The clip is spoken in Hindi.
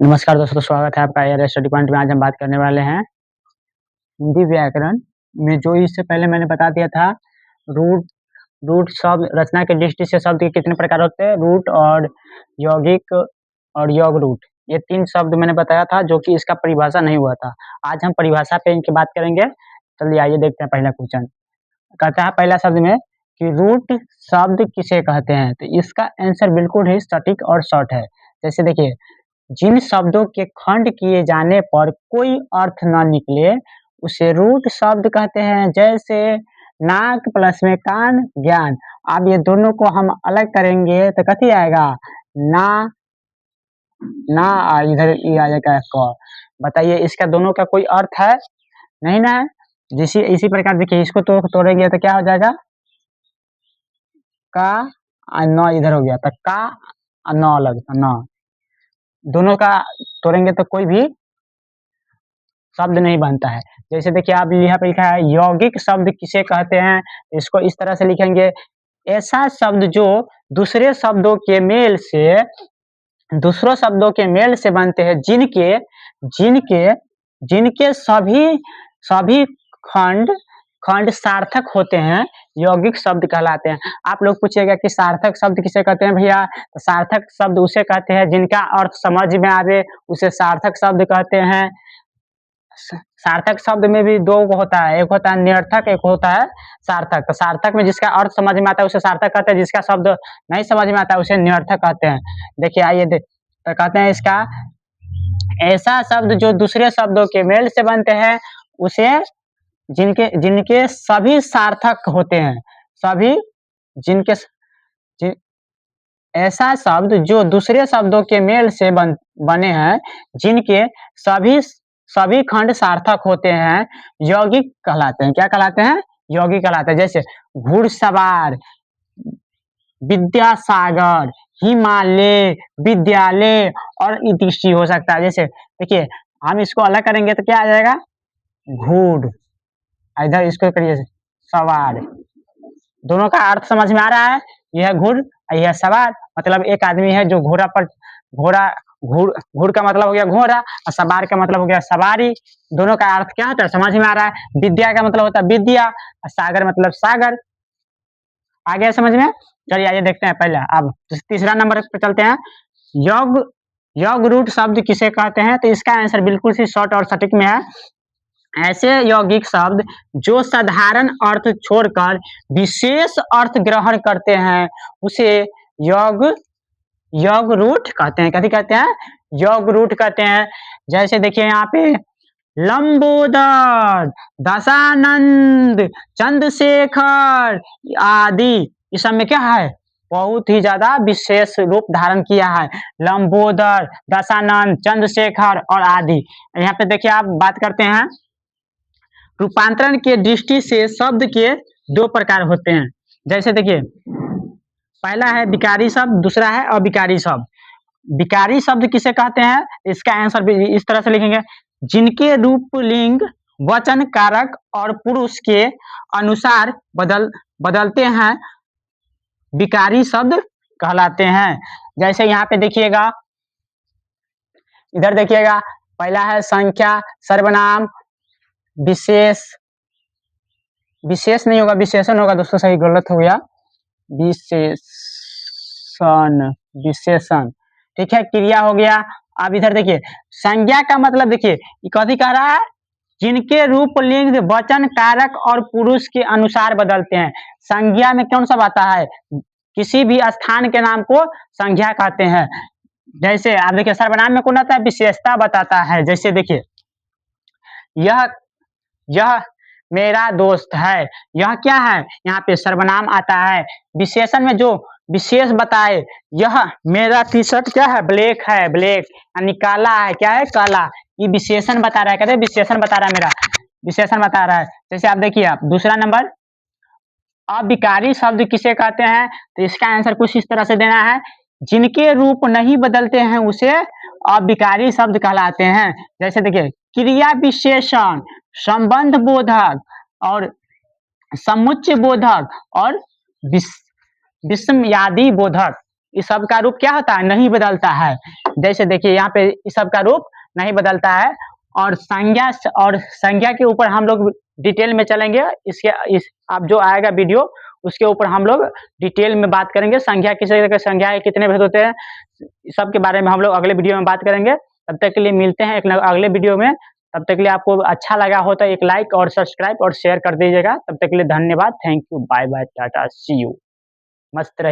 नमस्कार दोस्तों, स्वागत है आपका एयर स्टडी पॉइंट में। आज हम बात करने वाले हैं हिंदी व्याकरण में। जो इससे पहले मैंने बता दिया था, रूट रूट शब्द रचना के दृष्टि से शब्द के कितने प्रकार होते हैं, रूट और यौगिक और योग रूट, ये 3 शब्द मैंने बताया था, जो कि इसका परिभाषा नहीं हुआ था। आज हम परिभाषा पे इनकी बात करेंगे। चलिए आइए देखते हैं पहला क्वेश्चन। कहता है पहला शब्द में कि रूट शब्द किसे कहते हैं, तो इसका आंसर बिल्कुल ही सटीक और शॉर्ट है। जैसे देखिए, जिन शब्दों के खंड किए जाने पर कोई अर्थ न निकले उसे रूट शब्द कहते हैं। जैसे नाक प्लस में कान ज्ञान। अब ये दोनों को हम अलग करेंगे तो कथी आएगा, ना ना इधर ये आ जाएगा क। बताइए इसका दोनों का कोई अर्थ है नहीं ना है। इसी प्रकार देखिए, इसको तो तोड़ेंगे तो क्या हो जाएगा, का न इधर हो गया तो का न अलग न, दोनों का तोड़ेंगे तो कोई भी शब्द नहीं बनता है। जैसे देखिए, आप यहाँ पे लिखा है यौगिक शब्द किसे कहते हैं, इसको इस तरह से लिखेंगे, ऐसा शब्द जो दूसरे शब्दों के मेल से दूसरों शब्दों के मेल से बनते हैं, जिनके जिनके जिनके सभी सभी खंड खंड सार्थक होते हैं, यौगिक शब्द कहलाते हैं। आप लोग पूछिएगा कि सार्थक शब्द किसे कहते हैं भैया, तो सार्थक शब्द उसे कहते हैं जिनका अर्थ समझ में आवे, उसे सार्थक शब्द कहते हैं। सार्थक शब्द में भी दो होता है, एक होता है निरर्थक, एक होता है सार्थक। तो सार्थक में जिसका अर्थ समझ में आता है उसे सार्थक कहते हैं, जिसका शब्द नहीं समझ में आता है उसे निरर्थक कहते हैं। देखिए आइए तो कहते हैं इसका, ऐसा शब्द जो दूसरे शब्दों के मेल से बनते हैं, उसे जिनके जिनके सभी सार्थक होते हैं, सभी जिनके जिन, ऐसा शब्द जो दूसरे शब्दों के मेल से बने हैं, जिनके सभी सभी खंड सार्थक होते हैं, यौगिक कहलाते हैं। क्या कहलाते हैं, यौगिक कहलाते हैं। जैसे घुड़सवार, विद्यासागर, हिमालय, विद्यालय और इतिश्री हो सकता है। जैसे देखिए, हम इसको अलग करेंगे तो क्या आ जाएगा, घुड़, इधर इसको करिए सवार। दोनों का अर्थ समझ में आ रहा है, यह घुड़ यह सवार। मतलब एक आदमी है जो घोड़ा पर घोड़ा घुड़ घुड़ का मतलब हो गया घोड़ा और सवार का मतलब हो गया सवारी। दोनों का अर्थ क्या होता है समझ में आ रहा है। विद्या का मतलब होता है विद्या और सागर मतलब सागर। आ गया समझ में। चलिए आइए देखते हैं पहला। अब तीसरा नंबर पे चलते हैं। योग योग रूट शब्द किसे कहते हैं, तो इसका आंसर बिल्कुल सी शॉर्ट और सटीक में है। ऐसे यौगिक शब्द जो साधारण अर्थ छोड़कर विशेष अर्थ ग्रहण करते हैं, उसे योग योग रूट कहते हैं। कथी कहते हैं, योग रूट कहते हैं। जैसे देखिए यहाँ पे लंबोदर, दशानंद, चंद्रशेखर आदि, इस सब में क्या है, बहुत ही ज्यादा विशेष रूप धारण किया है। लंबोदर, दशानंद, चंद्रशेखर और आदि। यहाँ पे देखिए आप बात करते हैं, रूपांतरण के दृष्टि से शब्द के 2 प्रकार होते हैं। जैसे देखिए, पहला है विकारी शब्द, दूसरा है अविकारी शब्द। विकारी शब्द किसे कहते हैं, इसका आंसर भी इस तरह से लिखेंगे, जिनके रूप लिंग वचन कारक और पुरुष के अनुसार बदलते हैं, विकारी शब्द कहलाते हैं। जैसे यहाँ पे देखिएगा, इधर देखिएगा, पहला है संख्या, सर्वनाम, विशेष विशेष नहीं होगा, विशेषण होगा दोस्तों, सही गलत हो गया, विशेषण ठीक है। क्रिया हो गया। अब इधर देखिए, संज्ञा का मतलब देखिए कथी कह रहा है, जिनके रूप लिंग वचन कारक और पुरुष के अनुसार बदलते हैं। संज्ञा में कौन सा आता है, किसी भी स्थान के नाम को संज्ञा कहते हैं। जैसे आप देखिए, सर्वनाम में कौन आता है, विशेषता बताता है। जैसे देखिए, यह मेरा दोस्त है, यह क्या है, यहाँ पे सर्वनाम आता है। विशेषण में जो विशेष बताए, यह मेरा टी शर्ट क्या है, ब्लैक है, ब्लैक यानी काला है, क्या है, काला। ये विशेषण बता रहा है, कहते हैं विशेषण बता रहा है, मेरा विशेषण बता रहा है। जैसे आप देखिए, आप दूसरा नंबर, अविकारी शब्द किसे कहते हैं, तो इसका आंसर कुछ इस तरह से देना है, जिनके रूप नहीं बदलते हैं उसे अविकारी शब्द कहलाते हैं। जैसे देखिए, क्रिया विशेषण, संबंध बोधक और समुच्चय बोधक और विस्मयादि बोधक, इस सब का रूप क्या होता है, नहीं बदलता है। जैसे देखिए यहाँ पे इस सब का रूप नहीं बदलता है। और संज्ञा के ऊपर हम लोग डिटेल में चलेंगे। इस अब जो आएगा वीडियो उसके ऊपर हम लोग डिटेल में बात करेंगे। संज्ञा किस तरह के संज्ञा कितने भेद होते हैं, सब के बारे में हम लोग अगले वीडियो में बात करेंगे। तब तक के लिए मिलते हैं एक अगले वीडियो में। तब तक के लिए आपको अच्छा लगा हो तो एक लाइक और सब्सक्राइब और शेयर कर दीजिएगा। तब तक के लिए धन्यवाद, thank you, bye bye, tata, see you. मस्त रहिए।